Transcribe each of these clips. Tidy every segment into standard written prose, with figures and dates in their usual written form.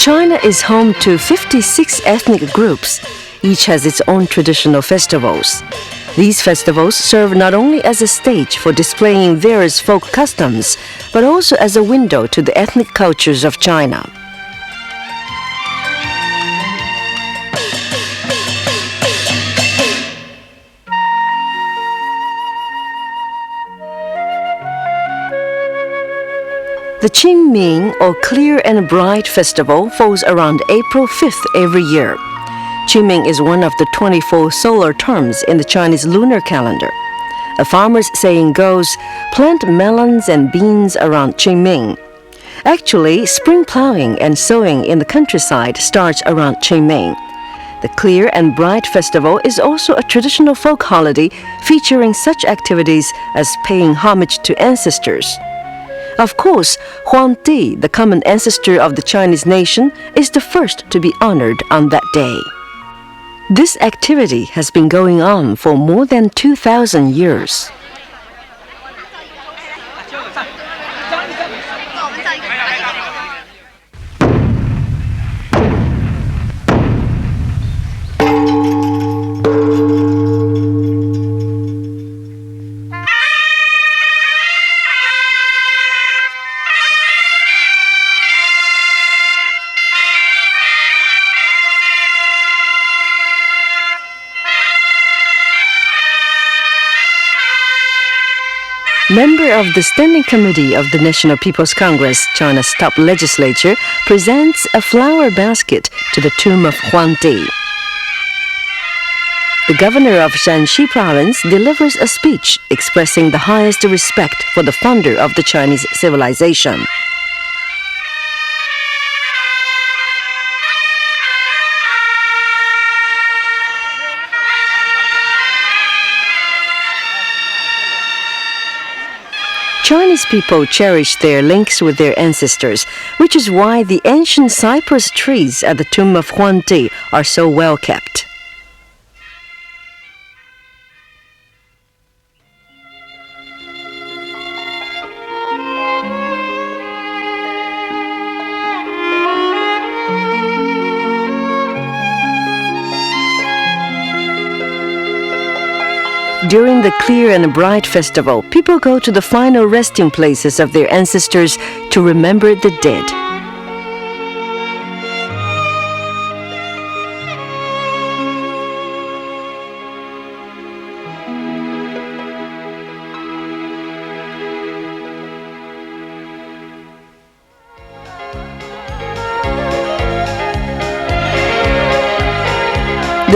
China is home to 56 ethnic groups. Each has its own traditional festivals. These festivals serve not only as a stage for displaying various folk customs, but also as a window to the ethnic cultures of China. The Qingming, or Clear and Bright Festival, falls around April 5th every year. Qingming is one of the 24 solar terms in the Chinese lunar calendar. A farmer's saying goes, plant melons and beans around Qingming. Actually, spring plowing and sowing in the countryside starts around Qingming. The Clear and Bright Festival is also a traditional folk holiday featuring such activities as paying homage to ancestors. Of course, Huangdi, the common ancestor of the Chinese nation, is the first to be honored on that day. This activity has been going on for more than 2,000 years. Member of the Standing Committee of the National People's Congress, China's top legislature, presents a flower basket to the tomb of Huangdi. The governor of Shanxi province delivers a speech expressing the highest respect for the founder of the Chinese civilization. Chinese people cherish their links with their ancestors, which is why the ancient cypress trees at the tomb of Huangdi are so well kept. During the Clear and Bright Festival, people go to the final resting places of their ancestors to remember the dead.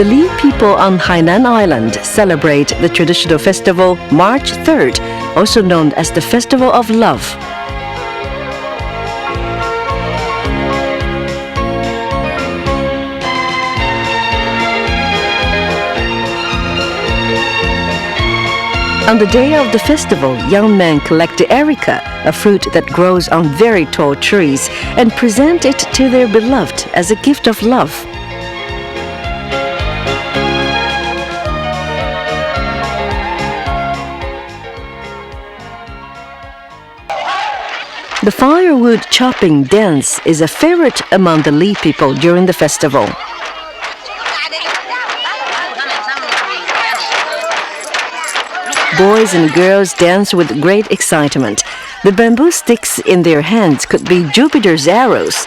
The Li people on Hainan Island celebrate the traditional festival March 3rd, also known as the Festival of Love. On the day of the festival, young men collect the erica, a fruit that grows on very tall trees, and present it to their beloved as a gift of love. The firewood chopping dance is a favorite among the Li people during the festival. Boys and girls dance with great excitement. The bamboo sticks in their hands could be Jupiter's arrows.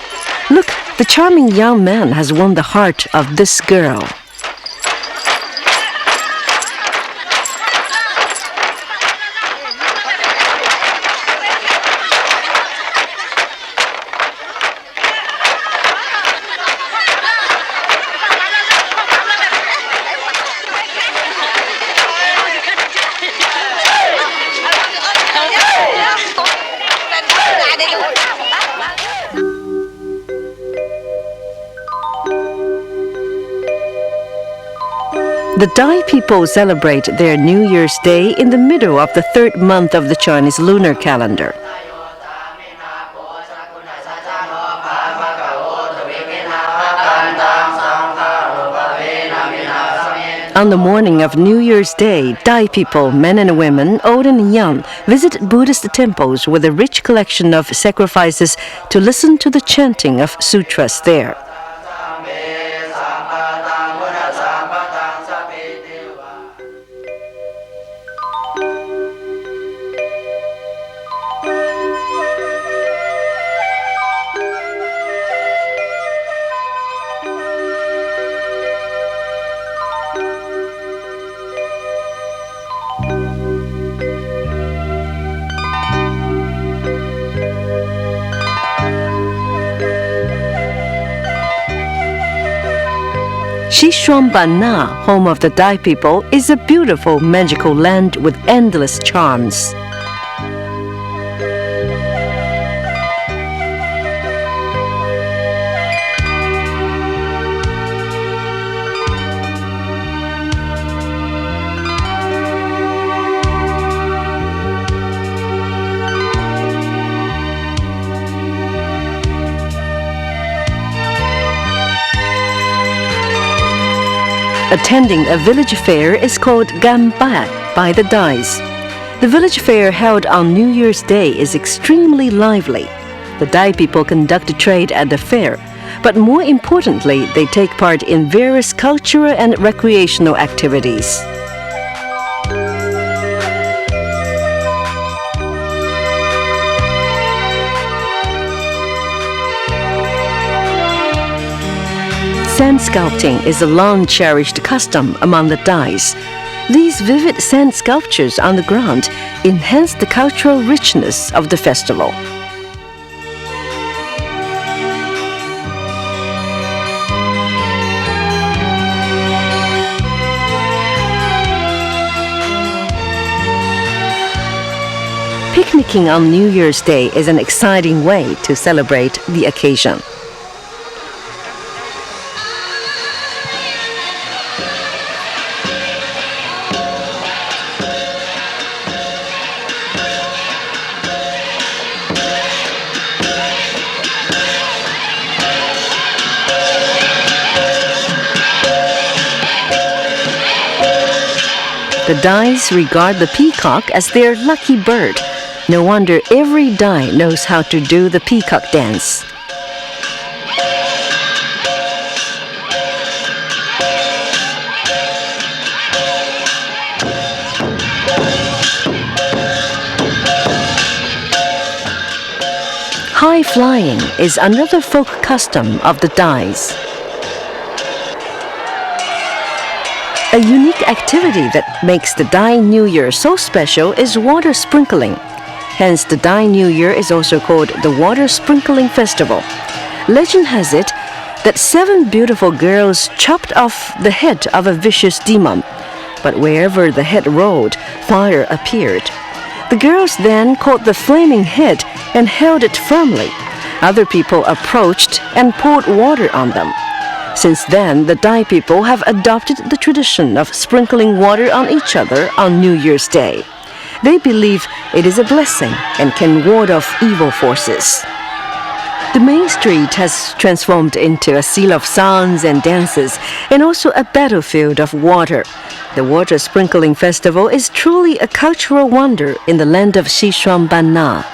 Look, the charming young man has won the heart of this girl. The Dai people celebrate their New Year's Day in the middle of the third month of the Chinese lunar calendar. On the morning of New Year's Day, Thai people, men and women, old and young, visit Buddhist temples with a rich collection of sacrifices to listen to the chanting of sutras there. Shishrambana, home of the Thai people, is a beautiful magical land with endless charms. Attending a village fair is called Gampat by the Thais. The village fair held on New Year's Day is extremely lively. The Thai people conduct trade at the fair, but more importantly, they take part in various cultural and recreational activities. Sand sculpting is a long-cherished custom among the Thais. These vivid sand sculptures on the ground enhance the cultural richness of the festival. Picnicking on New Year's Day is an exciting way to celebrate the occasion. The Thais regard the peacock as their lucky bird. No wonder every Thai knows how to do the peacock dance. High flying is another folk custom of the Thais. A unique activity that makes the Thai New Year so special is water sprinkling. Hence, the Thai New Year is also called the Water Sprinkling Festival. Legend has it that 7 beautiful girls chopped off the head of a vicious demon, but wherever the head rolled, fire appeared. The girls then caught the flaming head and held it firmly. Other people approached and poured water on them. Since then, the Thai people have adopted the tradition of sprinkling water on each other on New Year's Day. They believe it is a blessing and can ward off evil forces. The main street has transformed into a seal of songs and dances, and also a battlefield of water. The Water Sprinkling Festival is truly a cultural wonder in the land of Shishrambana.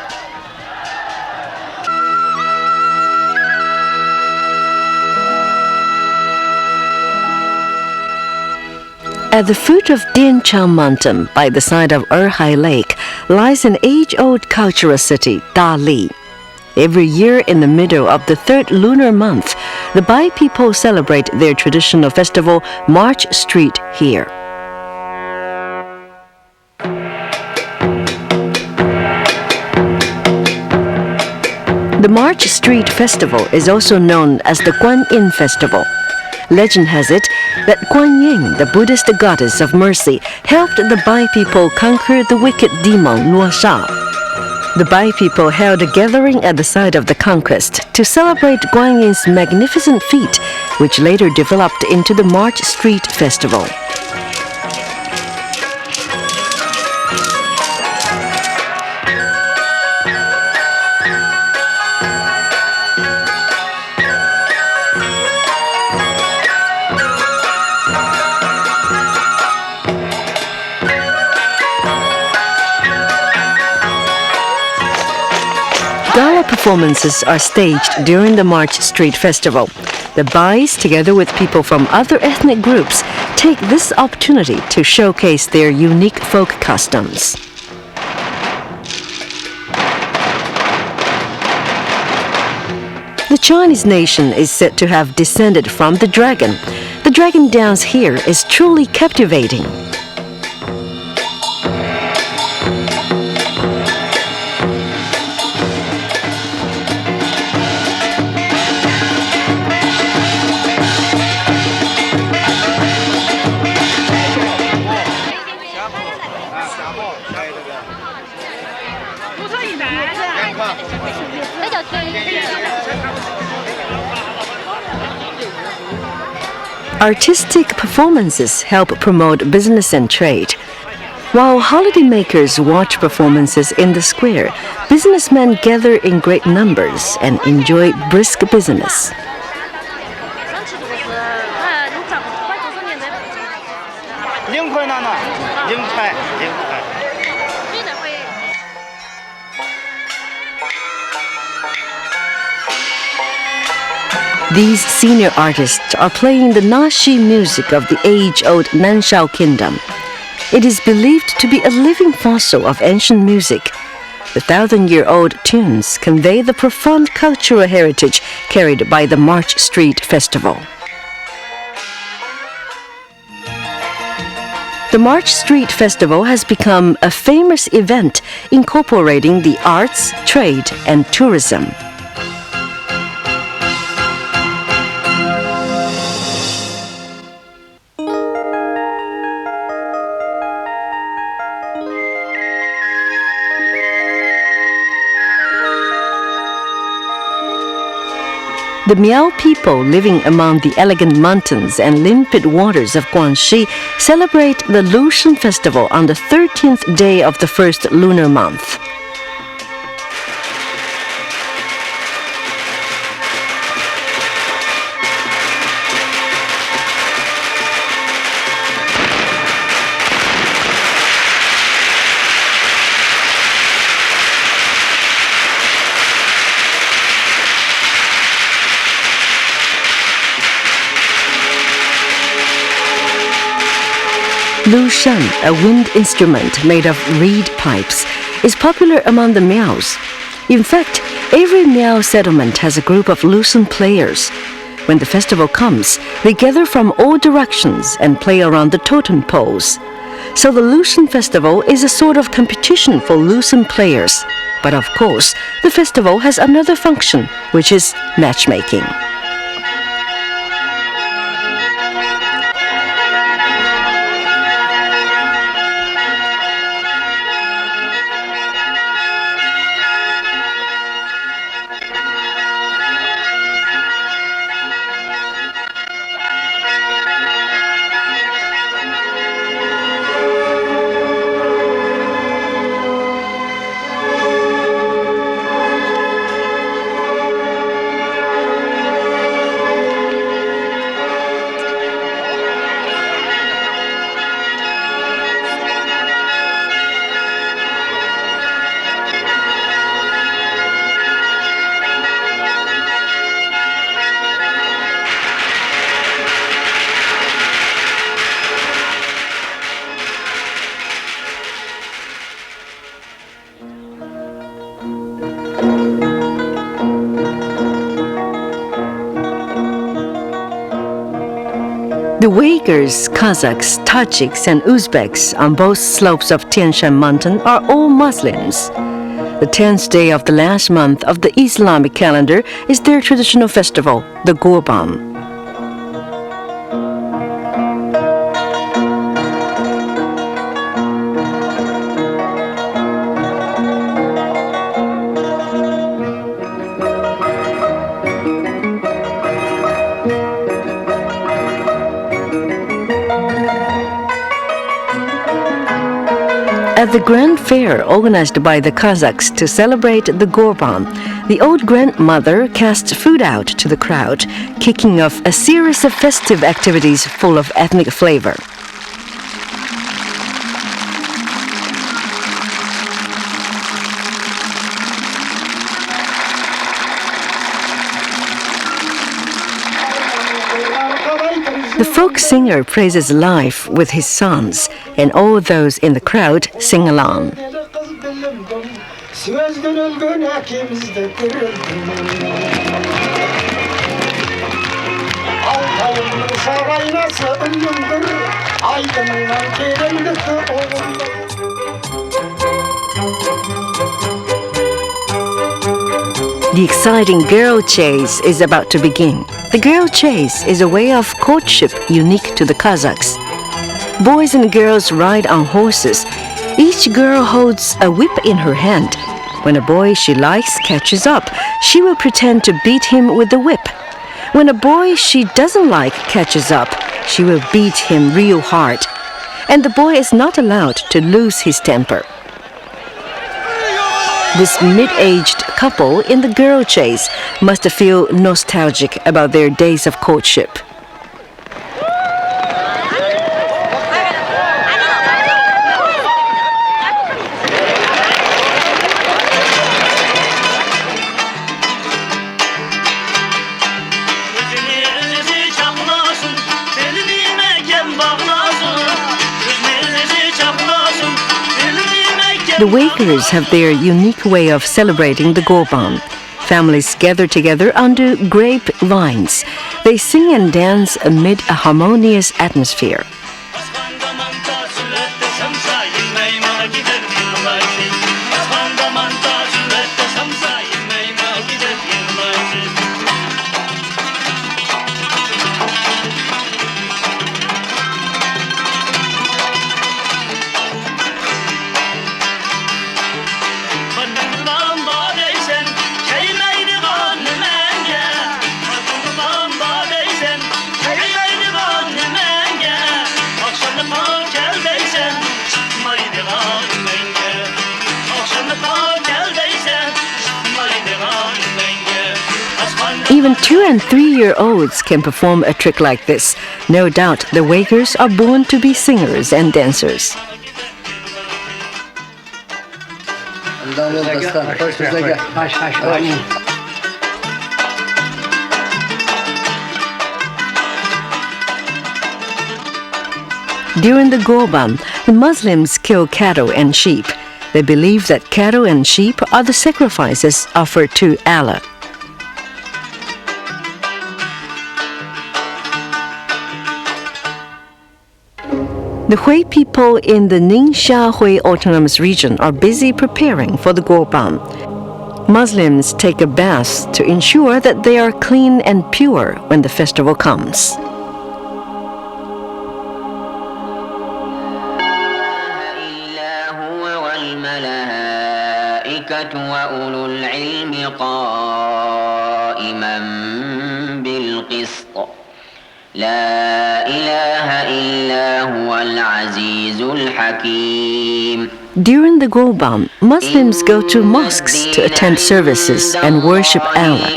At the foot of Dien Chang Mountain, by the side of Erhai Lake, lies an age-old cultural city, Dali. Every year in the middle of the 3rd lunar month, the Bai people celebrate their traditional festival, March Street, here. The March Street Festival is also known as the Guan Yin Festival. Legend has it that Guan Yin, the Buddhist goddess of mercy, helped the Bai people conquer the wicked demon Luo Sha. The Bai people held a gathering at the site of the conquest to celebrate Guan Yin's magnificent feat, which later developed into the March Street Festival. performances are staged during the March Street Festival. The Bais, together with people from other ethnic groups, take this opportunity to showcase their unique folk customs. The Chinese nation is said to have descended from the dragon. The dragon dance here is truly captivating. Artistic performances help promote business and trade. While holidaymakers watch performances in the square, businessmen gather in great numbers and enjoy brisk business. These senior artists are playing the nashi music of the age-old Nanshao Kingdom. It is believed to be a living fossil of ancient music. The 1,000-year-old tunes convey the profound cultural heritage carried by the March Street Festival. The March Street Festival has become a famous event incorporating the arts, trade, and tourism. The Miao people living among the elegant mountains and limpid waters of Guangxi celebrate the Lushan festival on the 13th day of the first lunar month. Lushan, a wind instrument made of reed pipes, is popular among the Miaos. In fact, every Miao settlement has a group of Lushan players. When the festival comes, they gather from all directions and play around the totem poles. So the Lushan festival is a sort of competition for Lushan players. But of course, the festival has another function, which is matchmaking. The Uyghurs, Kazakhs, Tajiks, and Uzbeks on both slopes of Tian Shan Mountain are all Muslims. The 10th day of the last month of the Islamic calendar is their traditional festival, the Gurban. At the Grand Fair organized by the Kazakhs to celebrate the Gurban, the old grandmother casts food out to the crowd, kicking off a series of festive activities full of ethnic flavor. folk singer praises life with his sons, and all those in the crowd sing along. The exciting girl chase is about to begin. The girl chase is a way of courtship unique to the Kazakhs. Boys and girls ride on horses. Each girl holds a whip in her hand. When a boy she likes catches up, she will pretend to beat him with the whip. When a boy she doesn't like catches up, she will beat him real hard. And the boy is not allowed to lose his temper. This mid-aged couple in the girl chase must feel nostalgic about their days of courtship. The Uyghurs have their unique way of celebrating the Gurban. Families gather together under grapevines. They sing and dance amid a harmonious atmosphere. Even 2- and 3-year-olds can perform a trick like this. No doubt the Uyghurs are born to be singers and dancers. During the Gurban, the Muslims kill cattle and sheep. They believe that cattle and sheep are the sacrifices offered to Allah. The Hui people in the Ningxia Hui Autonomous Region are busy preparing for the Gurban. Muslims take a bath to ensure that they are clean and pure when the festival comes. During the Gurban, Muslims go to mosques to attend services and worship Allah.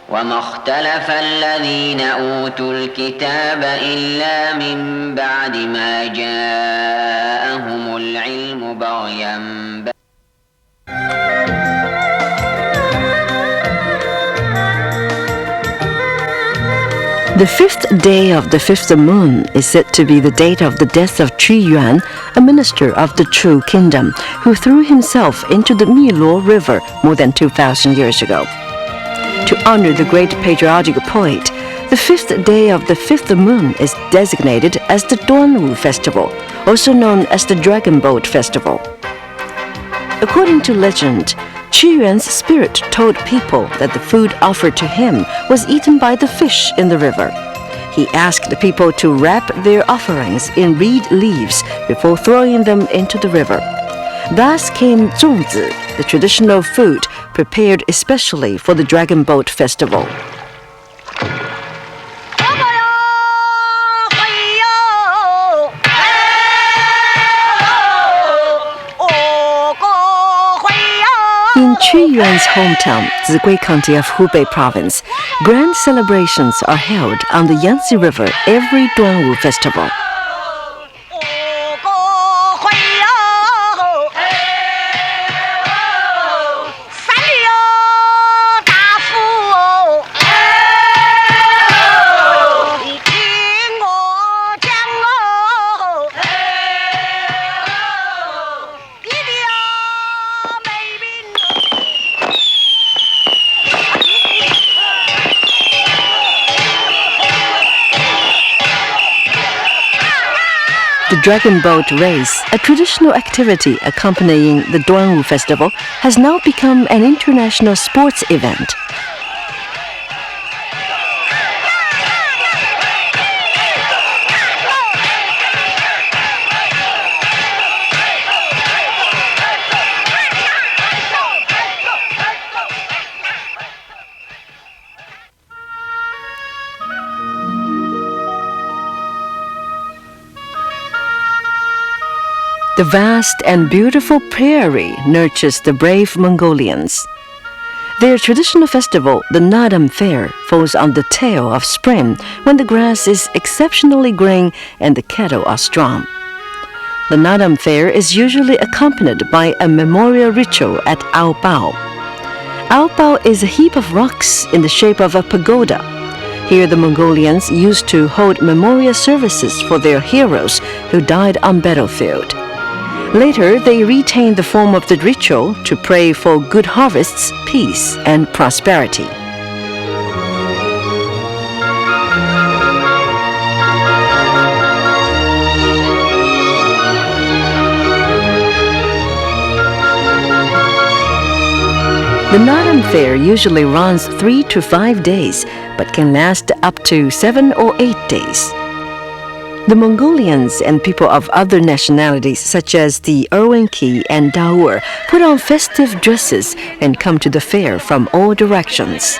وما اختلف الذين أوتوا الكتاب إلا من بعد ما جاءهم العلم بغيا The fifth day of the fifth moon is said to be the date of the death of Qu Yuan, a minister of the True Kingdom, who threw himself into the Miluo River more than 2,000 years ago. To honor the great patriotic poet, the fifth day of the fifth moon is designated as the Duanwu Festival, also known as the Dragon Boat Festival. According to legend, Qu Yuan's spirit told people that the food offered to him was eaten by the fish in the river. He asked the people to wrap their offerings in reed leaves before throwing them into the river. Thus came zongzi, the traditional food prepared especially for the Dragon Boat Festival. In Qu Yuan's hometown, Zigui County of Hubei Province, grand celebrations are held on the Yangtze River every Duanwu festival. dragon boat race, a traditional activity accompanying the Duanwu festival, has now become an international sports event. The vast and beautiful prairie nurtures the brave Mongolians. Their traditional festival, the Nadam Fair, falls on the tail of spring when the grass is exceptionally green and the cattle are strong. The Nadam Fair is usually accompanied by a memorial ritual at Ao Bao. Ao Bao is a heap of rocks in the shape of a pagoda. Here the Mongolians used to hold memorial services for their heroes who died on battlefield. Later, they retained the form of the ritual to pray for good harvests, peace, and prosperity. The Nadam Fair usually runs 3 to 5 days, but can last up to 7 or 8 days. The Mongolians and people of other nationalities such as the Irwenki and Daur put on festive dresses and come to the fair from all directions.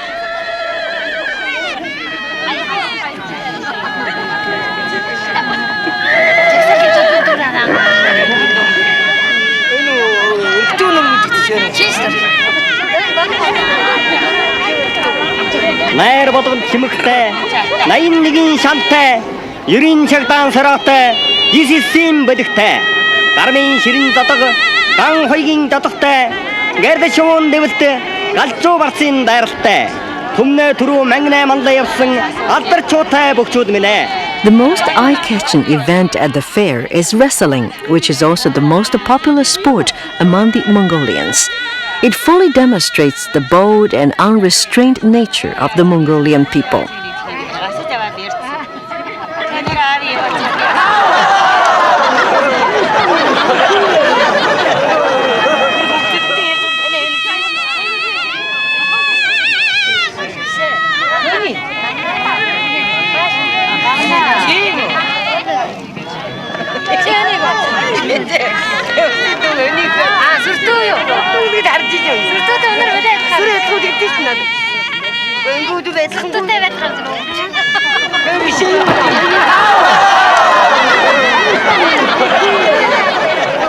유린 책당 서락대 이시심 버득대 가르민 시린 저떡 강 호이긴 저떡대 게르데 쇼온 데브스대 갈조 바신 다르대 tumne turu mengne manda yapsın attır çota bokçudmine. The most eye-catching event at the fair is wrestling, which is also the most popular sport among the Mongolians. It fully demonstrates the bold and unrestrained nature of the Mongolian people.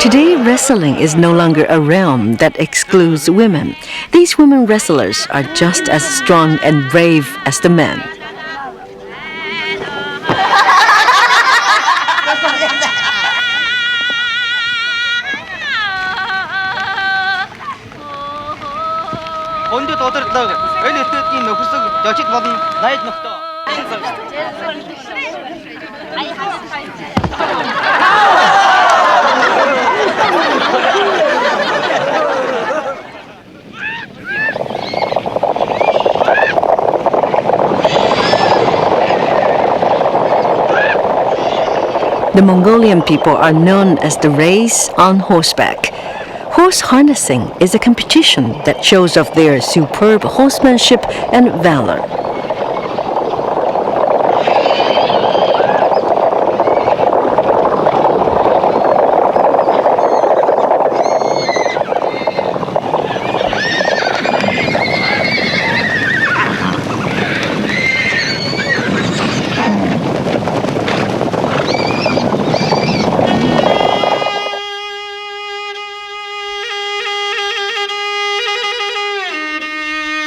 Today, wrestling is no longer a realm that excludes women. These women wrestlers are just as strong and brave as the men. The Mongolian people are known as the race on horseback. Horse harnessing is a competition that shows off their superb horsemanship and valor.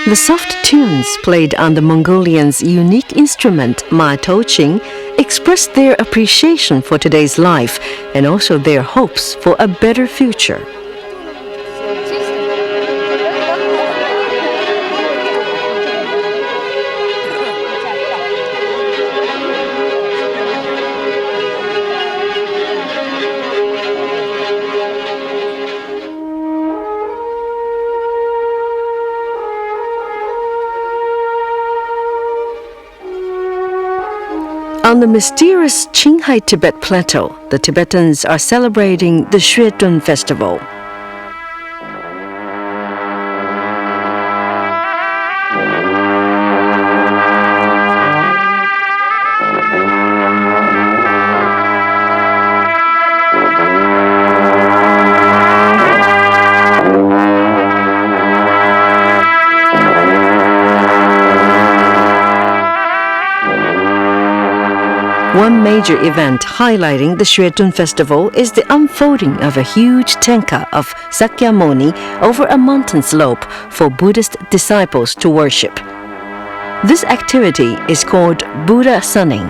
The soft tunes played on the Mongolians' unique instrument, ma-toching, expressed their appreciation for today's life and also their hopes for a better future. On the mysterious Qinghai Tibet plateau, the Tibetans are celebrating the Xuetun festival. One major event highlighting the Xuetun festival is the unfolding of a huge tenka of Sakyamuni over a mountain slope for Buddhist disciples to worship. This activity is called Buddha sunning.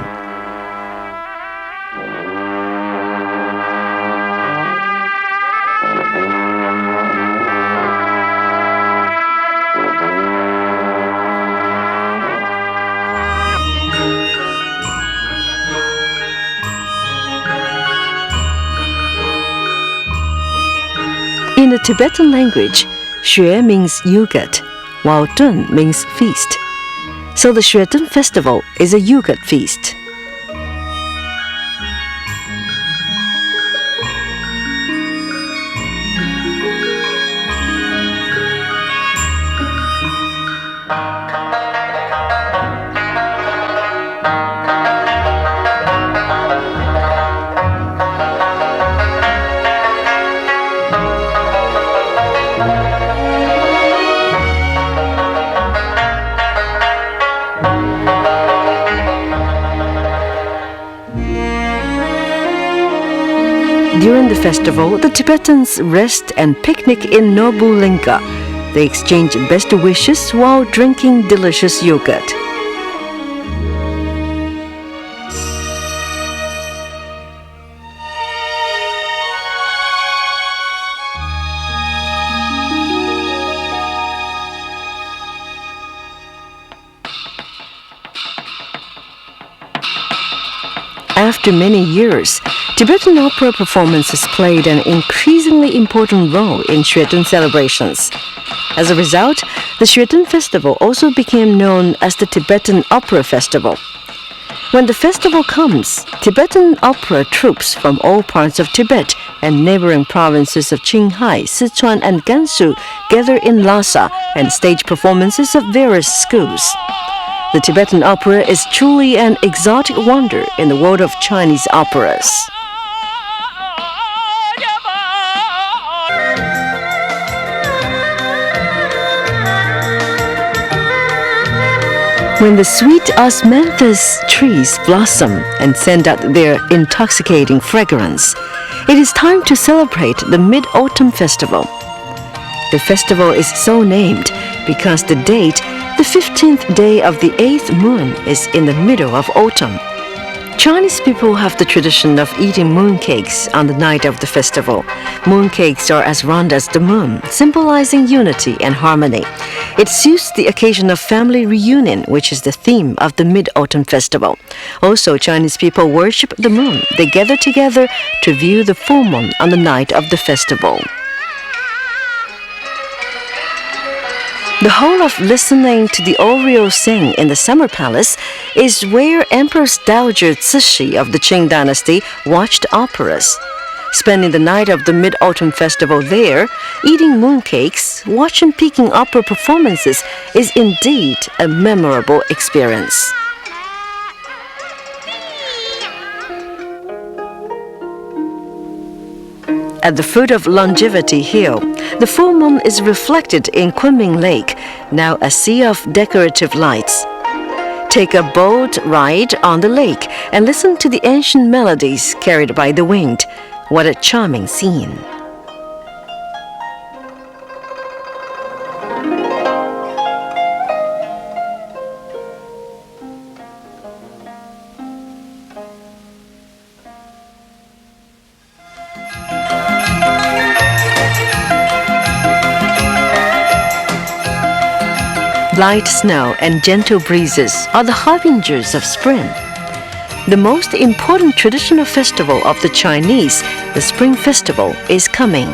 In the Tibetan language, Xue means yogurt, while Tun means feast. So the Xuetun festival is a yogurt feast. During the festival, the Tibetans rest and picnic in Nobulinga. They exchange best wishes while drinking delicious yogurt. After many years, Tibetan opera performances played an increasingly important role in Xuetun celebrations. As a result, the Xuetun festival also became known as the Tibetan Opera Festival. When the festival comes, Tibetan opera troupes from all parts of Tibet and neighboring provinces of Qinghai, Sichuan, and Gansu gather in Lhasa and stage performances of various schools. The Tibetan opera is truly an exotic wonder in the world of Chinese operas. When the sweet osmanthus trees blossom and send out their intoxicating fragrance, it is time to celebrate the Mid-Autumn Festival. The festival is so named because the date, the 15th day of the 8th moon, is in the middle of autumn. Chinese people have the tradition of eating mooncakes on the night of the festival. Mooncakes are as round as the moon, symbolizing unity and harmony. It suits the occasion of family reunion, which is the theme of the Mid-Autumn Festival. Also, Chinese people worship the moon. They gather together to view the full moon on the night of the festival. The hall of listening to the orioles sing in the Summer Palace is where Empress Dowager Cixi of the Qing dynasty watched operas. Spending the night of the Mid-Autumn Festival there, eating mooncakes, watching Peking opera performances is indeed a memorable experience. At the foot of Longevity Hill, the full moon is reflected in Kunming Lake, now a sea of decorative lights. Take a boat ride on the lake and listen to the ancient melodies carried by the wind. What a charming scene! Light snow and gentle breezes are the harbingers of spring. The most important traditional festival of the Chinese, the Spring Festival, is coming.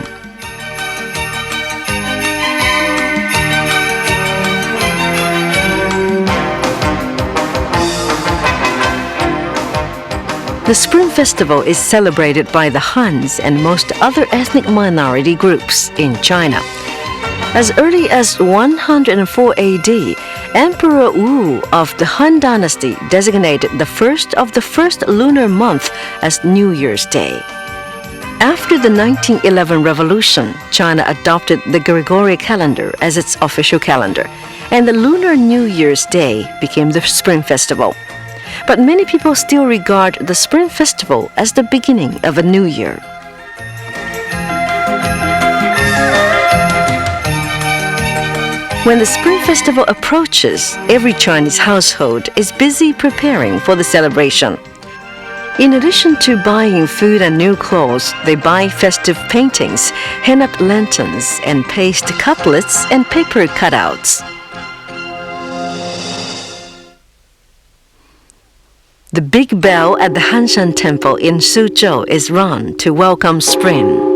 The Spring Festival is celebrated by the Huns and most other ethnic minority groups in China. As early as 104 AD, Emperor Wu of the Han Dynasty designated the first of the first lunar month as New Year's Day. After the 1911 revolution, China adopted the Gregorian calendar as its official calendar, and the Lunar New Year's Day became the Spring Festival. But many people still regard the Spring Festival as the beginning of a new year. When the Spring Festival approaches, every Chinese household is busy preparing for the celebration. In addition to buying food and new clothes, they buy festive paintings, hang up lanterns, and paste couplets and paper cutouts. The big bell at the Hanshan Temple in Suzhou is rung to welcome spring.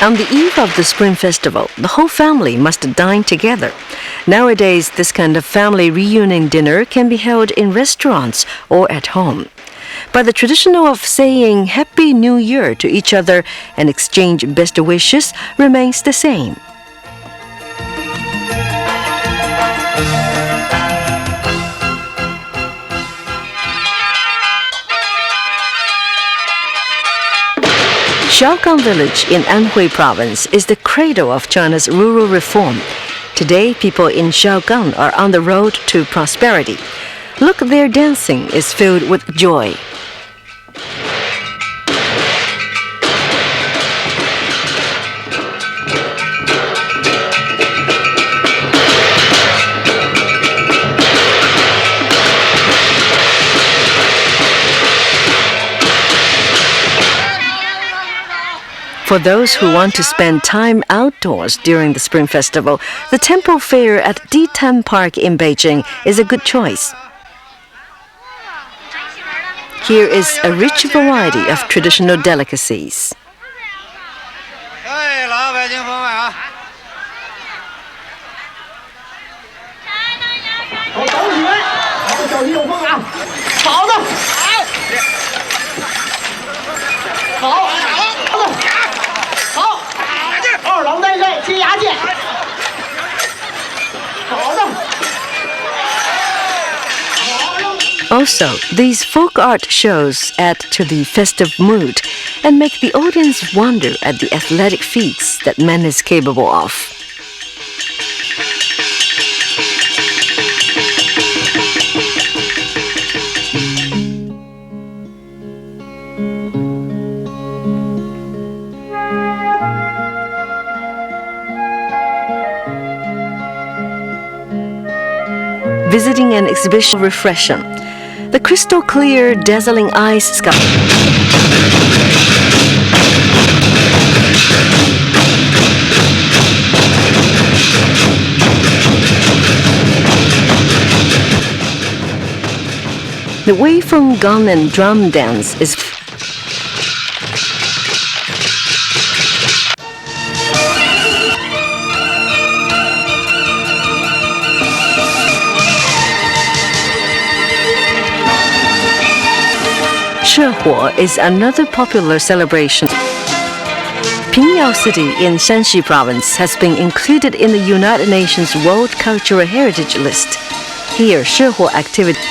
On the eve of the Spring Festival, the whole family must dine together. Nowadays, this kind of family reunion dinner can be held in restaurants or at home. But the tradition of saying Happy New Year to each other and exchange best wishes remains the same. Shaogang village in Anhui province is the cradle of China's rural reform. Today, people in Shaogang are on the road to prosperity. Look, their dancing is filled with joy. For those who want to spend time outdoors during the Spring Festival, the temple fair at Ditan Park in Beijing is a good choice. Here is a rich variety of traditional delicacies. Also, these folk art shows add to the festive mood and make the audience wonder at the athletic feats that man is capable of. Visiting an exhibition refreshing. The crystal clear, dazzling ice sky. The Wei Feng gun and drum dance is Shehuo is another popular celebration. Pingyao City in Shanxi Province has been included in the United Nations World Cultural Heritage List. Here, Shehuo activity.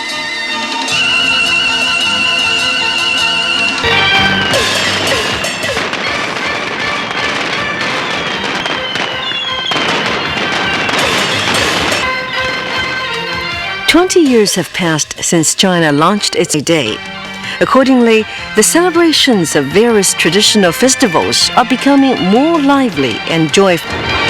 "20 years have passed since China launched its day. Accordingly, the celebrations of various traditional festivals are becoming more lively and joyful.